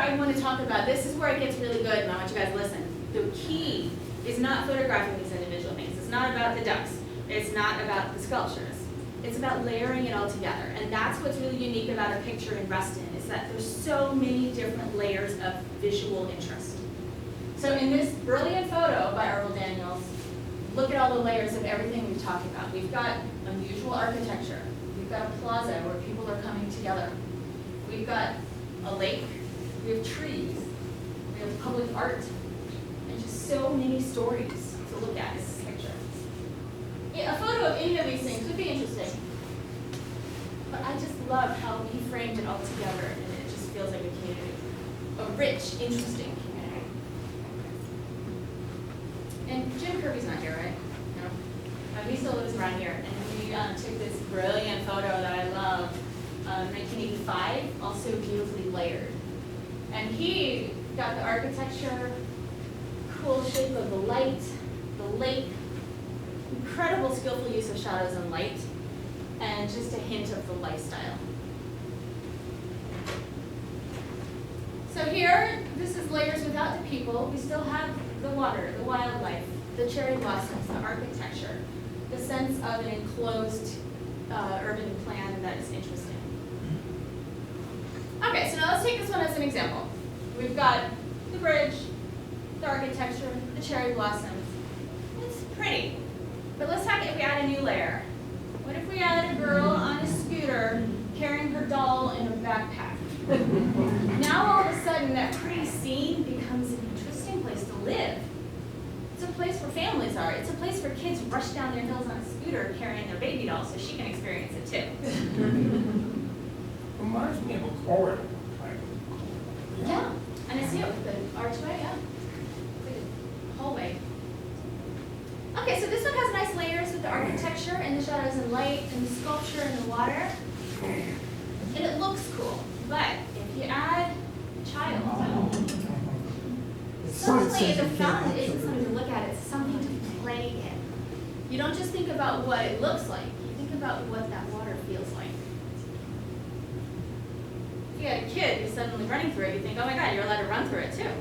I want to talk about. This is where it gets really good, and I want you guys to listen. The key is not photographing these individual things. It's not about the ducks. It's not about the sculptures. It's about layering it all together. And that's what's really unique about a picture in Reston, is that there's so many different layers of visual interest. So in this brilliant photo by Earl Daniels, look at all the layers of everything we've talked about. We've got unusual architecture. We've got a plaza where people are coming together. We've got a lake. We have trees. We have public art. And just so many stories to look at in this picture. Yeah, a photo of any of these things would be interesting. But I just love how he framed it all together, and it just feels like a community. A rich, interesting community. And Jim Kirby's not here, right? No. He still lives around here, and he took this brilliant photo that I love, 1985, also beautifully layered. And he got the architecture, cool shape of the light, the lake, incredible skillful use of shadows and light, and just a hint of the lifestyle. So here, this is layers without the people. We still have the water, the wildlife, the cherry blossoms, the architecture, the sense of an enclosed urban plan that is interesting. Okay, so now let's take this one as an example. We've got the bridge, the architecture, the cherry blossoms. It's pretty, but let's talk if we add a new layer. What if we add a girl on a scooter carrying her doll in a backpack? Now all of a sudden that pretty scene becomes an interesting place to live. It's a place where families are. It's a place where kids rush down their hills on a scooter carrying their baby doll so she can experience it too. Reminds me of a corridor. Yeah, and I see it with the archway, yeah. It's like a hallway. Okay, so this one has nice layers with the architecture and the shadows and light and the sculpture and the water. And it looks cool. But if you add a child, suddenly the fountain isn't something to look at, it's something to play in. You don't just think about what it looks like, you think about what that water feels like. If you had a kid who's suddenly running through it, you think, oh my God, you're allowed to run through it too.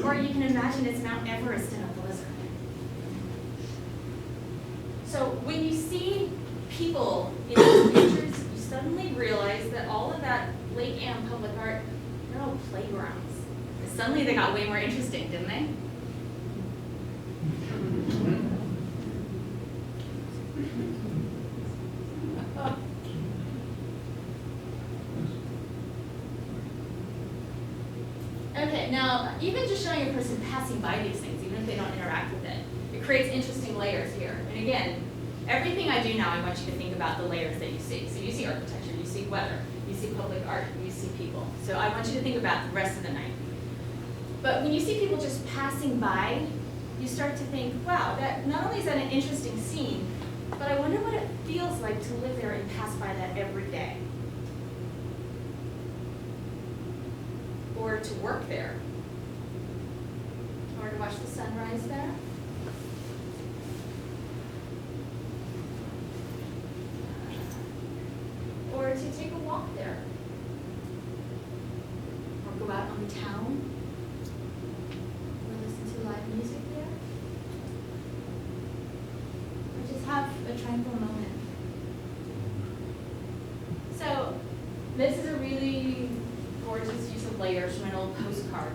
Or you can imagine it's Mount Everest in a blizzard. So when you see people in these pictures, you suddenly realize that all of that Lake Ann public art, they're all playgrounds. Suddenly they got way more interesting, didn't they? Okay, now even just showing a person passing by these things, even if they don't interact with it, it creates interesting layers here. And again, everything I do now, I want you to think about the layers that you see. So you see architecture, you see weather, you see public art, you see people. So I want you to think about the rest of the night. But when you see people just passing by, you start to think, wow, that not only is that an interesting scene, but I wonder what it feels like to live there and pass by that every day. Or to work there. Or to watch the sunrise there. Or to take a walk there. Or go out on the town. Or listen to live music there. Or just have a tranquil moment. So this is a really gorgeous use of layers from an old postcard.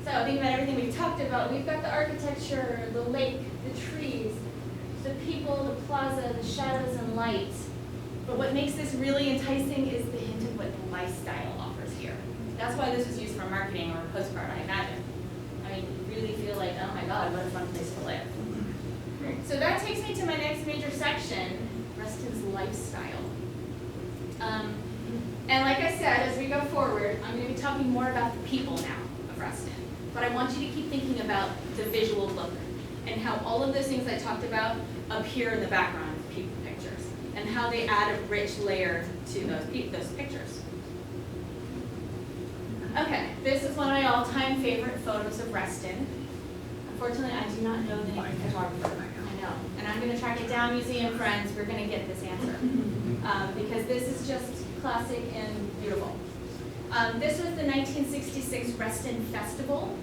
So think about everything we've talked about. We've got the architecture, the lake, the trees, the people, the plaza, the shadows and lights. But what makes this really enticing is the hint of what the lifestyle offers here. That's why this was used for marketing or a postcard, I imagine. I mean, you really feel like, oh my God, what a fun place to live. So that takes me to my next major section, Reston's lifestyle. And like I said, as we go forward, I'm going to be talking more about the people now of Reston. But I want you to keep thinking about the visual look and how all of those things I talked about appear in the background of people pictures and how they add a rich layer to those pictures. Okay, this is one of my all-time favorite photos of Reston. Unfortunately, I do not know the name of the photographer. I know. And I'm going to track it down, museum friends. We're going to get this answer. Because this is just classic and beautiful. This was the 1966 Reston Festival,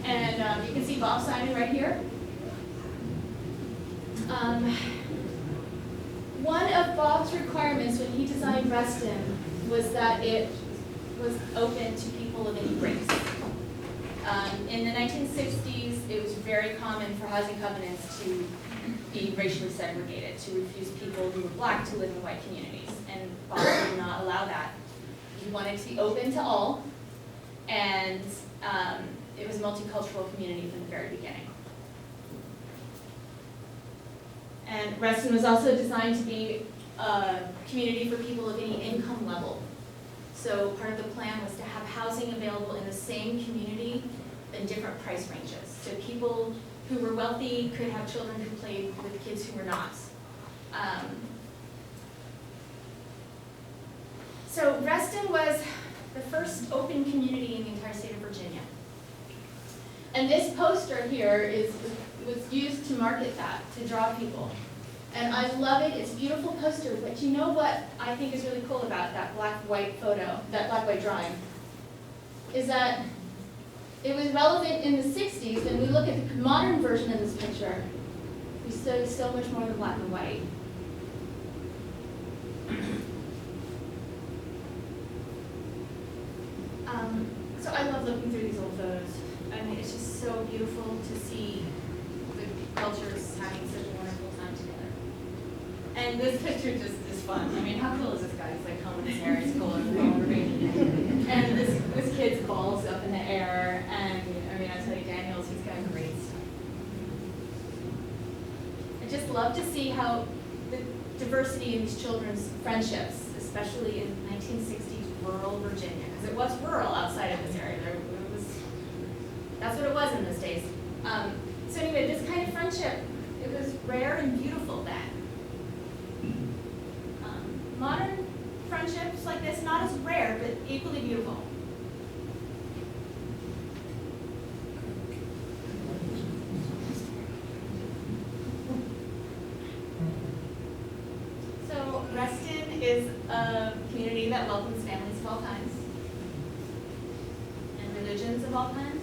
and you can see Bob Simon right here. One of Bob's requirements when he designed Reston was that it was open to people of any race. In the 1960s, it was very common for housing covenants to be racially segregated, to refuse people who were black to live in white communities, and Bob did not allow that. He wanted to be open to all, and it was a multicultural community from the very beginning. And Reston was also designed to be a community for people of any income level. So part of the plan was to have housing available in the same community in different price ranges. So people who were wealthy could have children who played with kids who were not. So Reston was the first open community in the entire state of Virginia. And this poster here was used to market that, to draw people. And I love it, it's a beautiful poster, but you know what I think is really cool about that black-white photo, that black-white drawing, is that it was relevant in the 60s, and we look at the modern version of this picture, we see so much more than black and white. So I love looking through these old photos. I mean, it's just so beautiful to see the cultures having such a wonderful time together. And this picture just is fun. I mean, how cool is this guy? He's like combing his hair, he's cool and and this kid's balls up in the air, and I mean, I tell you, Daniels, he's got great stuff. I just love to see how the diversity in these children's friendships, especially in 1960s rural Virginia, because it was rural outside of this area. That's what it was in those days. So anyway, this kind of friendship, it was rare and beautiful then. Modern friendships like this, not as rare, but equally beautiful. So Reston is a community that welcomes families of all kinds and religions of all kinds.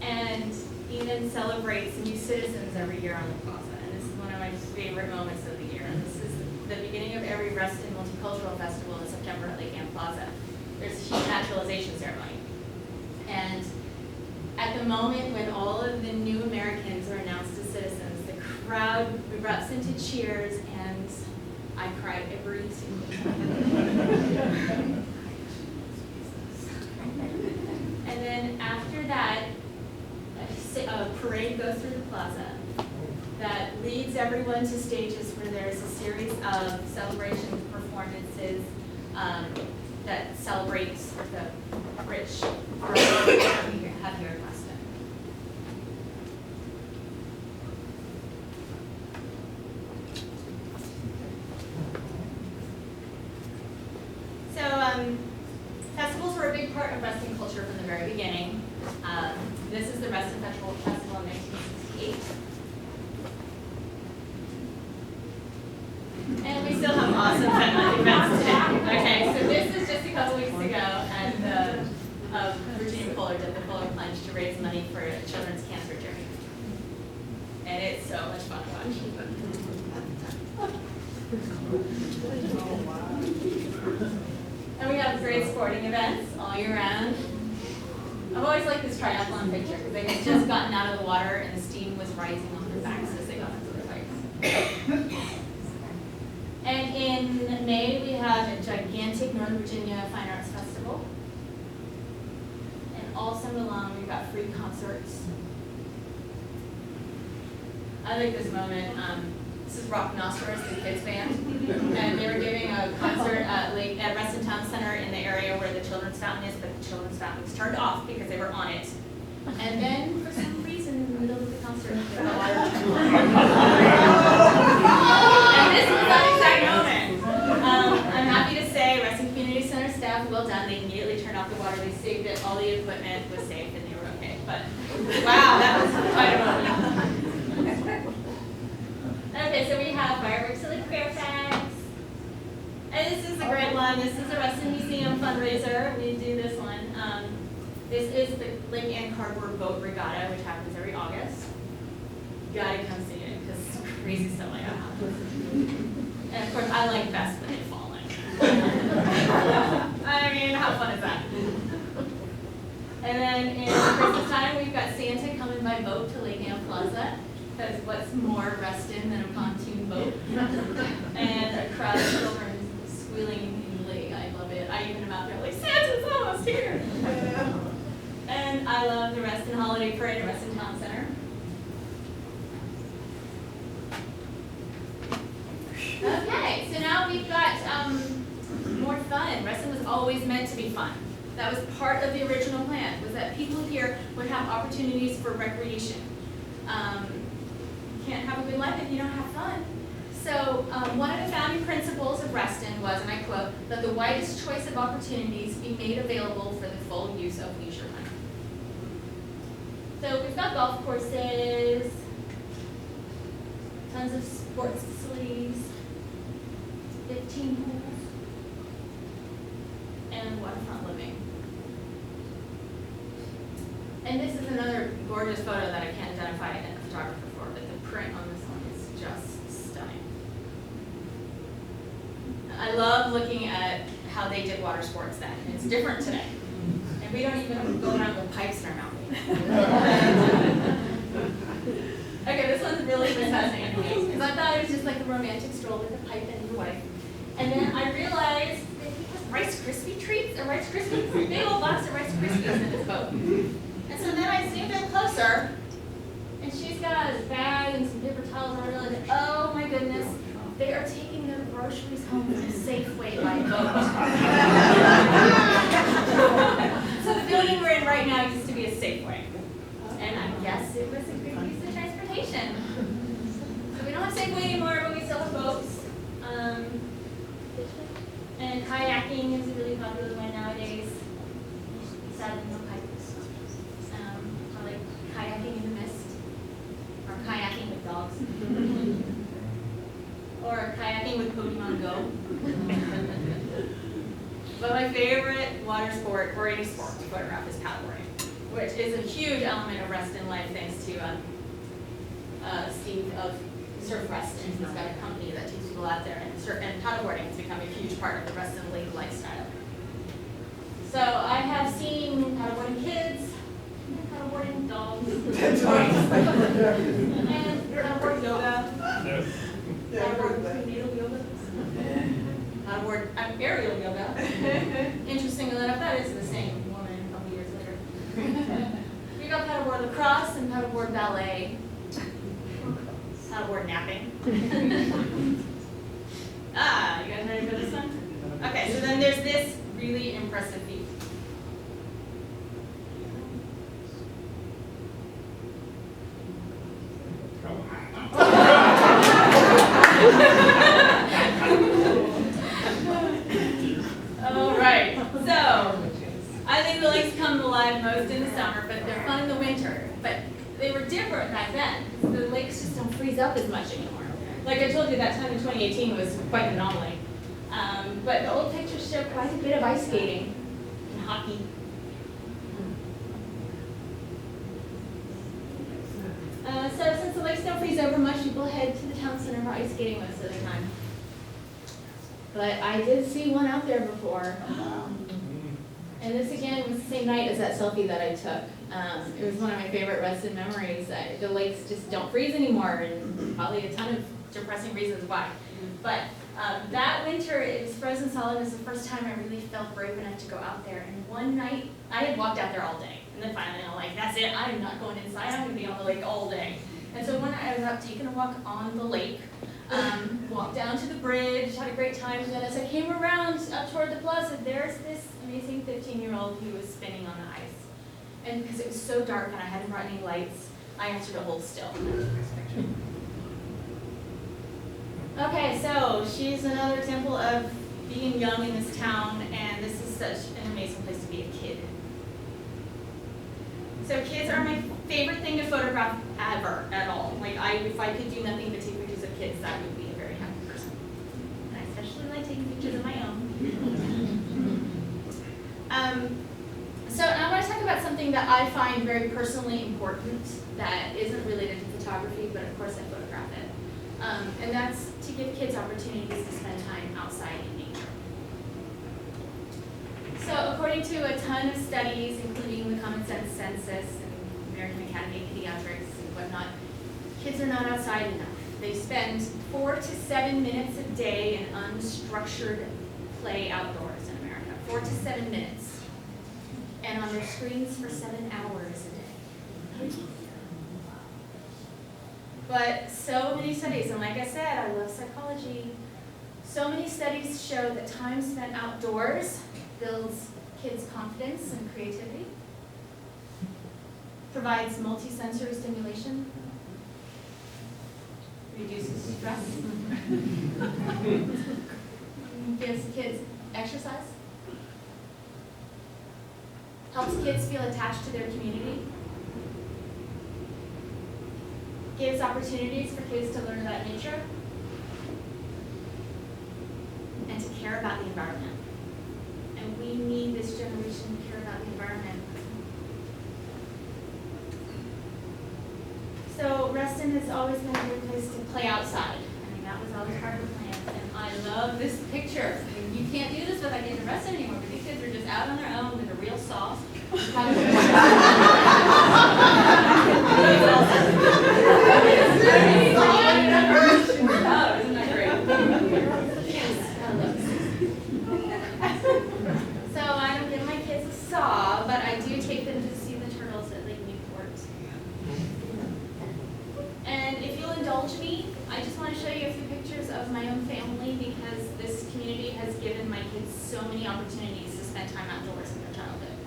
And even celebrates new citizens every year on the plaza. And this is one of my favorite moments of the year. And this is the beginning of every Reston Multicultural Festival in September at Lake Ann Plaza. There's a huge naturalization ceremony. And at the moment when all of the new Americans are announced as citizens, the crowd erupts into cheers, and I cry every single time. And then after that, a parade goes through the plaza that leads everyone to stages where there's a series of celebrations, performances that celebrate the rich variety that we have here in Reston. So festivals were a big part of Reston culture from the very beginning. This is the Reston Festival in 1968. And we still have awesome events today. Okay, so this is just a couple weeks ago at the Virginia Polar did the Polar Plunge to raise money for children's cancer journey. And it's so much fun to watch. And we have great sporting events all year round. I've always liked this triathlon picture because they had just gotten out of the water and the steam was rising on their backs as they got into their bikes. And in May, we have a gigantic Northern Virginia Fine Arts Festival. And all summer long, we've got free concerts. I like this moment. This is Rock Nostrils, the kids band. And they were giving a concert at Reston Town Center in the area where the children's fountain is, but the children's fountain was turned off because they were on it. And then, for some reason, in the middle of the concert, the water and this was that exact moment. I'm happy to say, Reston Community Center staff, well done. They immediately turned off the water. They saved it. All the equipment was safe, and they were okay. But wow, that was quite a moment. This is a Reston Museum fundraiser. We do this one. This is the Lake Ann Cardboard Boat Regatta, which happens every August. You gotta come see it, because it's crazy stuff like that happens. And of course, I like best when they fall in. I mean, how fun is that? And then in Christmas time, we've got Santa coming by boat to Lake Ann Plaza, because what's more Reston than a pontoon boat? And a crowd of children squealing in the lake. I love it. I even am out there like, Santa's almost here. And I love the Reston Holiday Parade at Reston Town Center. Okay, so now we've got more fun. Reston was always meant to be fun. That was part of the original plan, was that people here would have opportunities for recreation. You can't have a good life if you don't have fun. So one of the founding principles of Reston was, and I quote, that the widest choice of opportunities be made available for the full use of leisure money. So we've got golf courses, tons of sports facilities, 15 pools, and waterfront living. And this is another gorgeous photo that I can't identify a photographer for, but the print on this one is just stunning. I love looking at how they did water sports then. It's different today. And we don't even go around with pipes in our mouth. Okay, this one's really fascinating because I thought it was just like a romantic stroll with a pipe and your wife. And then I realized that he has Rice Krispie treats, or Rice Krispies, a big old box of Rice Krispies in his boat. And so then I zoomed in closer, and she's got a bag and some paper towels, and I realized, oh my goodness, they are taking their groceries home from Safeway by boat. So the building we're in right now used to be a Safeway. And I guess it was a good use of transportation. So we don't have Safeway anymore, but we still have boats. And kayaking is a really popular one nowadays. Sadly, no pipes. I like kayaking in the mist, or kayaking with dogs, or kayaking with Pokemon Go. But my favorite water sport, or any sport to photograph, is paddleboarding, which is a huge element of Reston life thanks to Steve of Surf Reston. He's got a company that takes people out there, and paddleboarding has become a huge part of the Reston Lake lifestyle. So I have seen paddleboarding kids, paddleboarding dogs, and paddleboard yoga, paddleboard prenatal yoga, paddleboard aerial yoga. Interestingly enough, that is the same woman a couple years later. We got paddleboard lacrosse and paddleboard ballet. Paddleboard napping. You guys ready for this one? Okay, so then there's this really impressive feat. All right, so I think the lakes come alive most in the summer, but they're fun in the winter. But they were different back then. The lakes just don't freeze up as much anymore. Like I told you, that time in 2018 was quite an anomaly. But the old pictures show quite a bit of ice skating and hockey. So since the lakes don't freeze over much, people head to the town center for ice skating most of the time. But I did see one out there before. And this again was the same night as that selfie that I took. It was one of my favorite Reston memories. The lakes just don't freeze anymore, and probably a ton of depressing reasons why. But that winter, it was frozen solid. It was the first time I really felt brave enough to go out there. And one night, I had walked out there all day. And then finally, I'm like, that's it. I'm not going inside. I'm going to be on the lake all day. And so one night, I was out taking a walk on the lake. Walked down to the bridge, had a great time. And then as I came around up toward the plaza, there's this amazing 15-year-old who was spinning on the ice. And because it was so dark and I hadn't brought any lights, I asked her to hold still. Okay, so she's another example of being young in this town, and this is such an amazing place to be a kid. So kids are my favorite thing to photograph ever, at all. Like, if I could do nothing but take pictures of kids, that would be a very happy person. And I especially like taking pictures of my own. So I want to talk about something that I find very personally important that isn't related to photography, but of course I photograph it. And that's to give kids opportunities to spend time outside in nature. So according to a ton of studies, including the Common Sense Census and American Academy of Pediatrics and whatnot, kids are not outside enough. They spend 4 to 7 minutes a day in unstructured play outdoors in America. 4 to 7 minutes. And on their screens for 7 hours a day. But so many studies, and like I said, I love psychology, so many studies show that time spent outdoors builds kids' confidence and creativity, provides multisensory stimulation, reduces stress, gives kids exercise, helps kids feel attached to their community, gives opportunities for kids to learn about nature, and to care about the environment. And we need this generation to care about the environment. So Reston has always been a good place to play outside. I mean, that was always part of the plan. And I love this picture. I mean, you can't do this without getting to Reston anymore, but these kids are just out on their own with a real saw. Oh, isn't that great? Yes, I love this. So I don't give my kids a saw, but I do take them to see the turtles at Lake Newport. And if you'll indulge me, I just want to show you a few pictures of my own family because this community has given my kids so many opportunities to spend time outdoors in their childhood.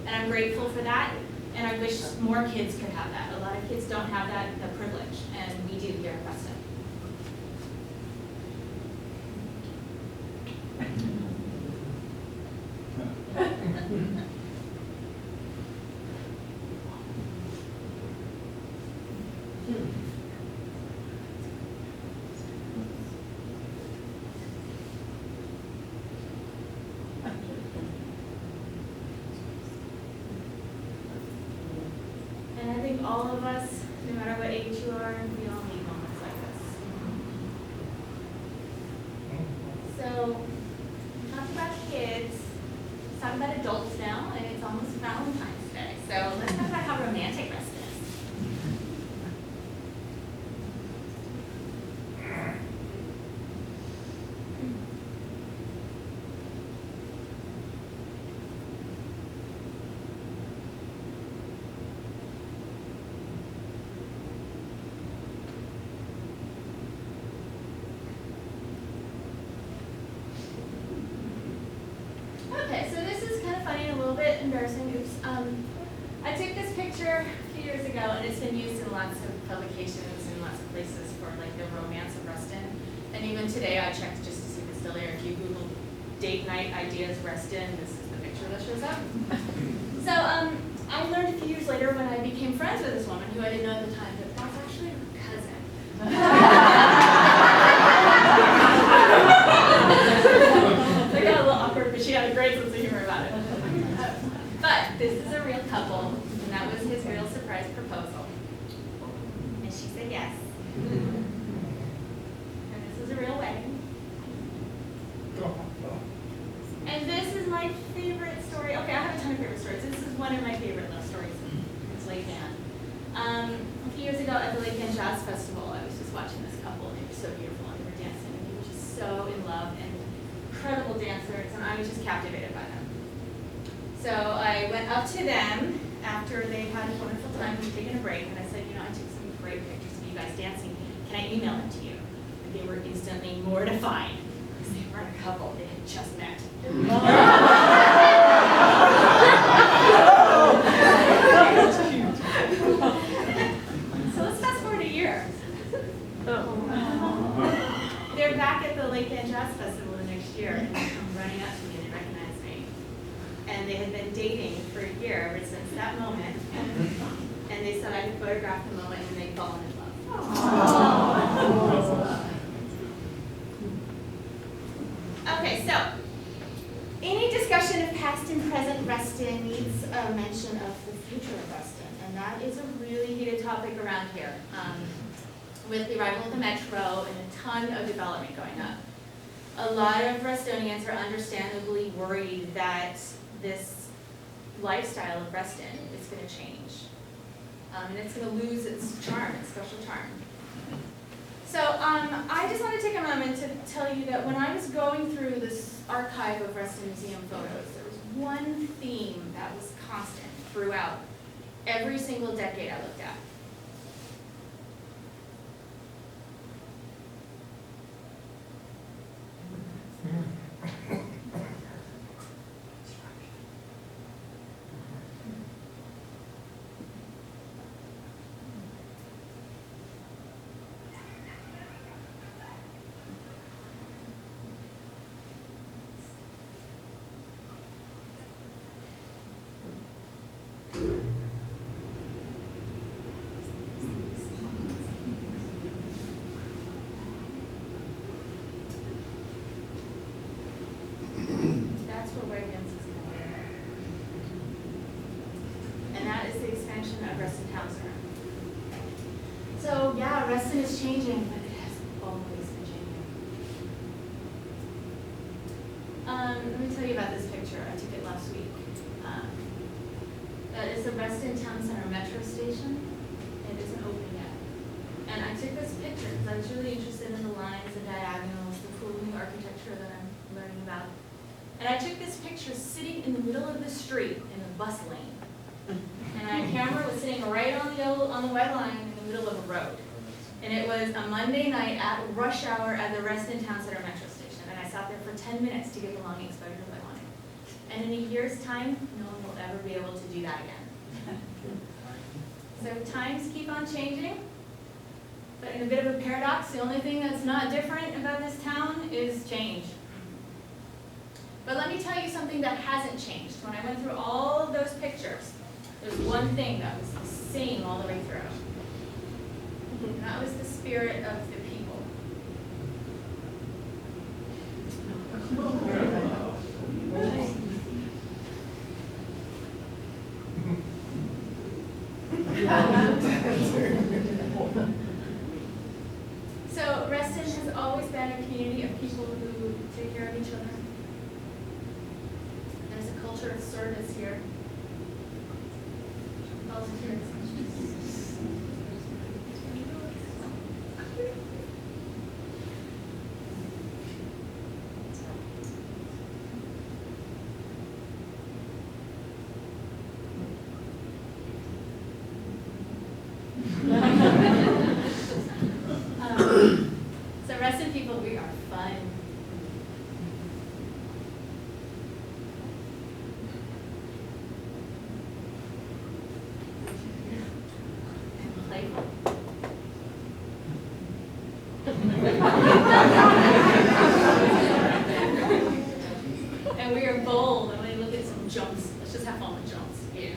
And I'm grateful for that, and I wish more kids could have that. A lot of kids don't have that privilege, and we do here at Reston. And I think all of us, no matter what age you are, we all need moments like this. So, we talked about kids, let's talk about adults now, and it's almost Valentine's Day. So let's talk about how romantic Reston is. Okay, so this is kind of funny and a little bit embarrassing. Oops. I took this picture a few years ago, and it's been used in lots of publications and lots of places for like the romance of Reston. And even today, I checked just to see if it's still there. If you Google date night ideas Reston, this is the picture that shows up. So I learned a few years later when I became friends with this woman, who I didn't know at the time, that that's actually her cousin. It got a little awkward, but she had a great sense of humor about it. But this is a real couple, and that was his real surprise proposal. And she said yes. And this is a real wedding. And this is my favorite story. Okay, I have a ton of favorite stories. This is one of my favorite love stories. It's Lake Ann. A few years ago at the Lake Ann Jazz Festival, I was just watching this couple, and they were so beautiful, and they were dancing, and they were just so in love, and incredible dancers, and I was just captivated by them. So I went up to them after they had a wonderful time, we were taking a break, and I said, you know, I took some great pictures of you guys dancing. Can I email them to you? And they were instantly mortified because they weren't a couple, they had just met. So let's fast forward a year. They're back at the Lake Ann Jazz Festival the next year, and they come running up to me and they recognize me. And they had been dating for a year ever since that moment. And they said I could photograph the moment and they'd fallen in love. Okay, so future of Reston? And that is a really heated topic around here. With the arrival of the metro and a ton of development going up. A lot of Restonians are understandably worried that this lifestyle of Reston is going to change. And it's going to lose its charm, its special charm. So I just want to take a moment to tell you that when I was going through this archive of Reston Museum photos, there was one theme that was constant throughout every single decade I looked at. That's where Wegmans is going. And that is the expansion of Reston Town Center. So yeah, Reston is changing, but it has always been changing. Let me tell you about this picture. I took it last week. That is the Reston Town Center metro station. It isn't open yet. And I took this picture because I was really interested in the lines and diagonals, the cool new architecture that I'm learning about. And I took this picture sitting in the middle of the street in the bus lane. And my camera was sitting right on the white line in the middle of a road. And it was a Monday night at rush hour at the Reston Town Center metro station. And I sat there for 10 minutes to get the long exposure that I wanted. And in a year's time, no one will ever be able to do that again. So times keep on changing. But in a bit of a paradox, the only thing that's not different about this town is change. But let me tell you something that hasn't changed. When I went through all of those pictures, there's one thing that was the same all the way through. And that was the spirit of the people. So Reston has always been a community of people who take care of each other. There's a culture of service here. Volunteers. So Reston people, we are fun. And playful. And we are bold, and when you look at some jumps, let's just have fun with jumps. Yeah.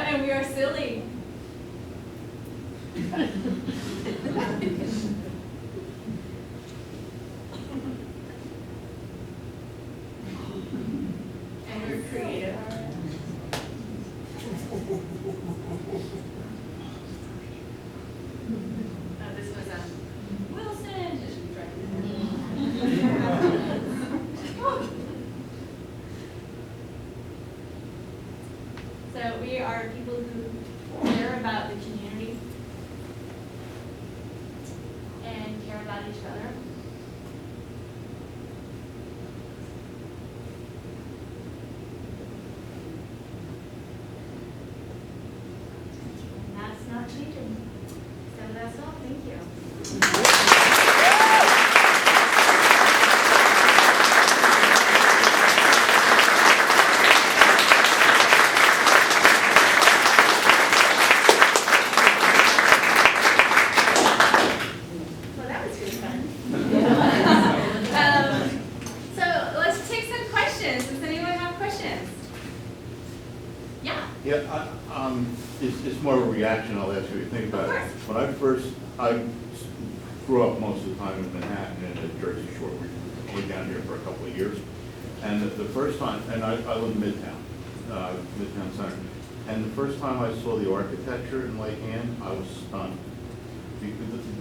And we are silly. And we're creative. This was Wilson. So we are people who care about the community and care about each other. And that's not changing. So that's all. Thank you. Well, that was good fun. So let's take some questions. Does anyone have questions? Yeah. Yeah, it's more of a reaction, I'll ask you to think about it. Of course. When I grew up most of the time in Manhattan and at Jersey Shore. We were down here for a couple of years. And the first time, and I live in Midtown, Midtown Center. And the first time I saw the architecture in Lake Anne, I was stunned. The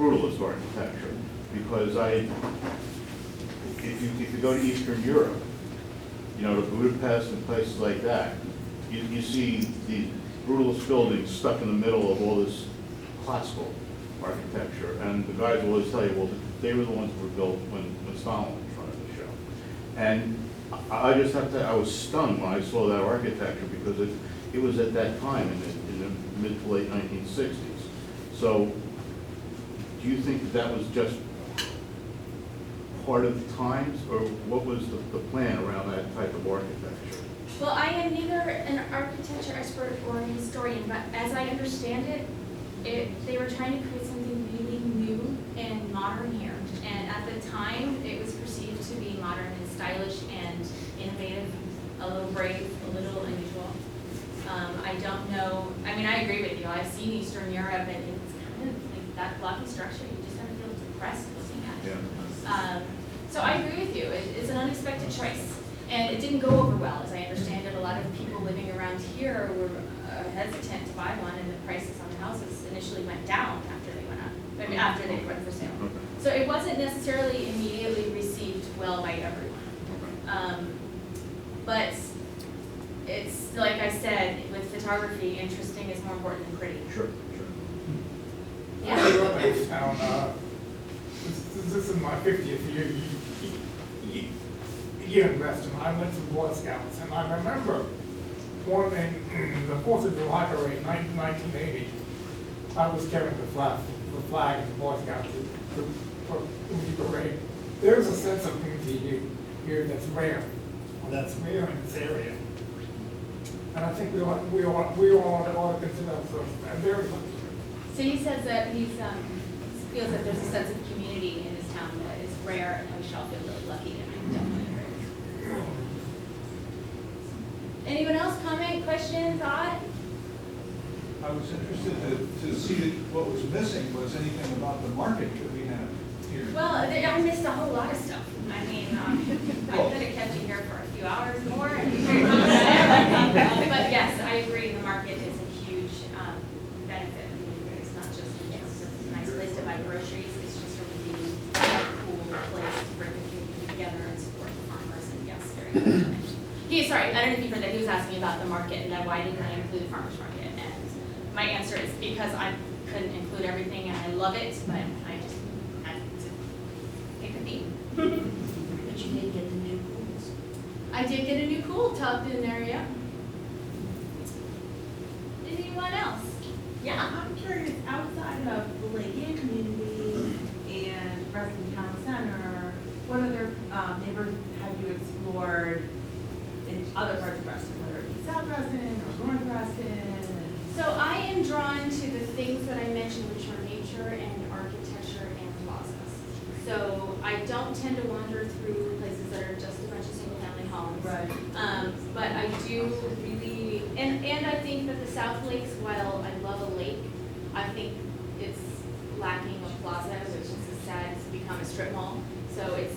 brutalist architecture. Because if you go to Eastern Europe, you know, to Budapest and places like that, you see these brutalist buildings stuck in the middle of all this classical architecture. And the guys will always tell you, well, they were the ones that were built when Stalin was running the show. And I just have to, I was stunned when I saw that architecture because it was at that time in the mid to late 1960s. So do you think that was just part of the times, or what was the plan around that type of architecture? Well, I am neither an architecture expert or a historian, but as I understand it, they were trying to create something really new and modern here. And at the time, it was perceived to be modern and stylish and innovative, a little brave, a little unusual. I don't know, I mean, I agree with you. I've seen Eastern Europe, and it's kind of like that blocky structure. You just kind of feel depressed looking at it. Yeah. So I agree with you. It's an unexpected choice. And it didn't go over well, as I understand it. A lot of people living around here were hesitant to buy one, and the prices on the houses initially went down after they went up, I mean, after they went for sale. Okay. So it wasn't necessarily immediately received well by everyone. But it's, like I said, with photography, interesting is more important than pretty. Sure. Yeah. I grew up in this town, this is my 50th year in Reston. I went to Boy Scouts, and I remember one in the 4th of July parade, 1980, I was carrying the flag of the Boy Scouts for the parade. There's a sense of unity here that's rare. That's rare in this area. And I think we all ought to consider ourselves very lucky. So he says that he feels that there's a sense of community in his town that is rare, and we should all feel really lucky. And I definitely agree. Anyone else? Comment, question, thought? I was interested to see what was missing was anything about the market that we have here. Well, I missed a whole lot of stuff. I mean, I could have kept you here for a few hours more. But yes, I agree. The market is a huge benefit. It's not just a nice place to buy groceries. It's just a really cool place to bring the community together and support the farmers. And yes, very good. Sorry, I don't know if you heard that. He was asking about the market and that why didn't I include the farmers market? And my answer is because I couldn't include everything, and I love it, but I just had to pick a theme. But you did get the new pools. I did get a new pool tucked in there, yeah. Anyone else? Yeah. I'm curious, outside of the Lake Anne community and Reston Town Center, what other neighborhoods have you explored in other parts of Reston, whether it be South Reston or North Reston? So I am drawn to the things that I mentioned, which are nature and architecture and plazas. So I don't tend to wander through places that are just a bunch of single-family homes. Right. But I do really, and I think that the South Lakes, while I love a lake, I think it's lacking a plaza, which is sad. It's become a strip mall. So it's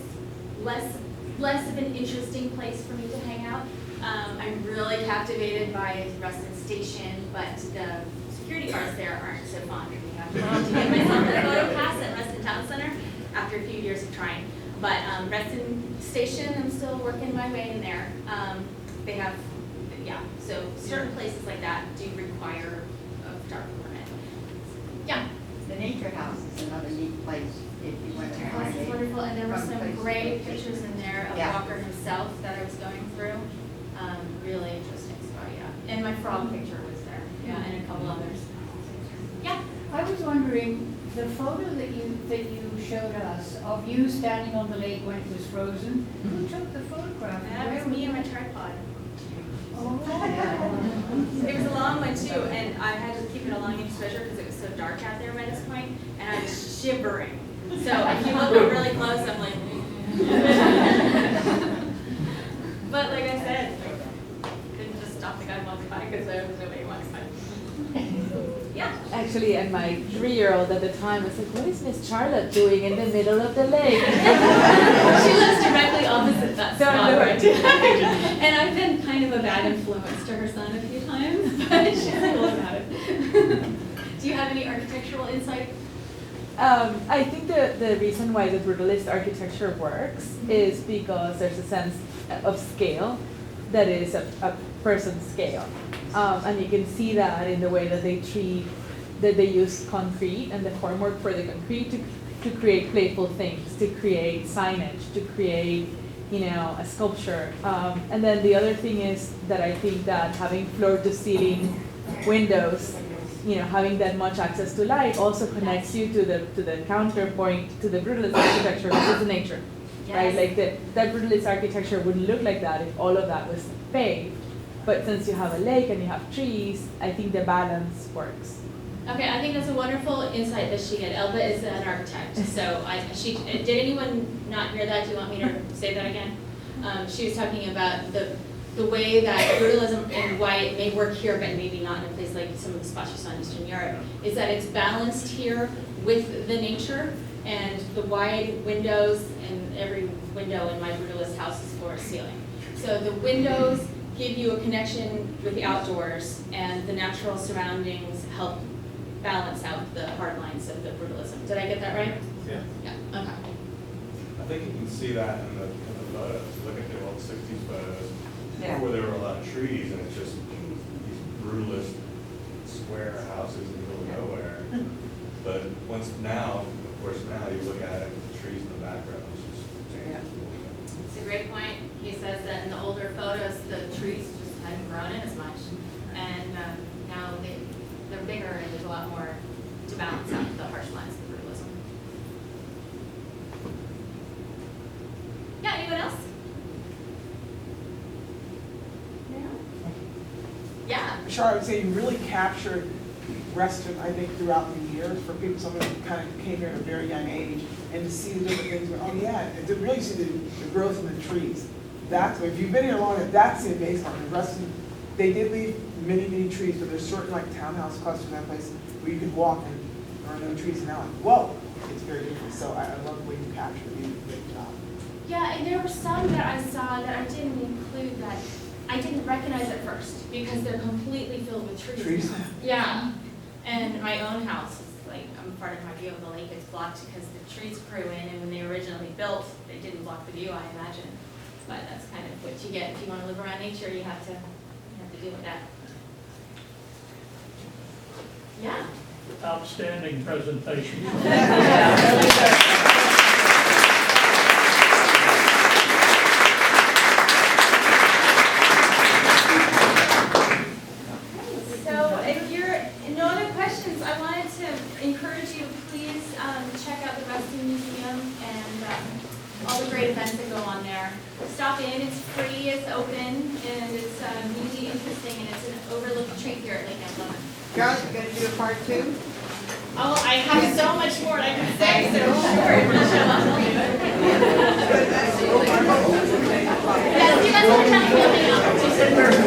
less of an interesting place for me to hang out. I'm really captivated by Reston Station, but the security guards there aren't so fond of me. I have to get myself a photo pass at Reston Town Center after a few years of trying. But Reston Station, I'm still working my way in there. They have, yeah, so certain places like that do require a photography permit. Yeah. The nature house is another neat place if you went to That's find it. wonderful, and there were Fun some place. great pictures in there of Yeah. Walker himself that I was going through. Really interesting story, yeah. And my frog picture was there, yeah, and a couple others. Yeah. I was wondering, the photo that you showed us of you standing on the lake when it was frozen, who took the photograph? That was me and my tripod. Oh, yeah. It was a long one too, and I had to keep it a long exposure because it was so dark out there by this point, and I was shivering. So if you look up really close, I'm like, but like I said, couldn't just stop the guy walking by because there was nobody walking by. Yeah. Actually, and my 3-year-old at the time was like, what is Miss Charlotte doing in the middle of the lake? She lives directly opposite that So spot do where I I. do. And I've been kind of a bad influence to her son a few times, but she's cool about it. Do you have any architectural insight? I think the reason why the brutalist architecture works is because there's a sense of scale that is a person's scale. And you can see that in the way that they use concrete and the formwork for the concrete to create playful things, to create signage, to create, a sculpture. And then the other thing is that I think that having floor-to-ceiling windows, having that much access to light also connects you to the counterpoint to the brutalist architecture, which is the nature, right? Yes. Like that brutalist architecture wouldn't look like that if all of that was paved. But since you have a lake and you have trees, I think the balance works. Okay, I think that's a wonderful insight that she had. Elba is an architect, so did anyone not hear that? Do you want me to say that again? She was talking about the way that brutalism and why it may work here, but maybe not in a place like some of the spots you saw in Eastern Europe, is that it's balanced here with the nature and the wide windows, and every window in my brutalist house is floor to ceiling. So the windows give you a connection with the outdoors, and the natural surroundings help balance out the hard lines of the brutalism. Did I get that right? Yeah. Yeah, okay. I think you can see that in the photos. Look at the old 60s photos, Yeah. where there were a lot of trees, and it's just these brutalist square houses in the middle of nowhere. But now you look at it, the trees in the background, it's just changed. It's a great point. He says that in the older photos, the trees just hadn't grown in as much. And now they're bigger and there's a lot more to balance out the harsh lines of brutalism. Yeah, anyone else? No? Yeah. Charlotte, I would say you really captured Reston, I think, throughout the years for people, someone who kind of came here at a very young age, and to see the different things, oh yeah, and to really see the growth in the trees. That's, if you've been here long enough, that's the baseline. In Reston, they did leave many trees, but there's certain like townhouse clusters in that place where you can walk and there are no trees, and now like, whoa, it's very different. So I love the way you captured it. You did a great job. Yeah, and there were some that I saw that I didn't include that I didn't recognize at first because they're completely filled with trees. Trees? Yeah, and my own house is like, I'm part of my view of the lake, it's blocked because the trees grew in, and when they originally built, they didn't block the view, I imagine. But that's kind of what you get. If you want to live around nature, you have to deal with that. Yeah. Outstanding presentation. So if you're, no other questions, I wanted to encourage you, please check out the Reston Museum and all the great events that go on there. Stop in, it's free, it's open, and it's really interesting, and it's an overlooked treat here at Lake Emblem. Charlotte, you gonna do a part 2? Oh, I have so much more I can say, so sure, Michelle, I'll tell you. Yes, you guys want to come and hang out.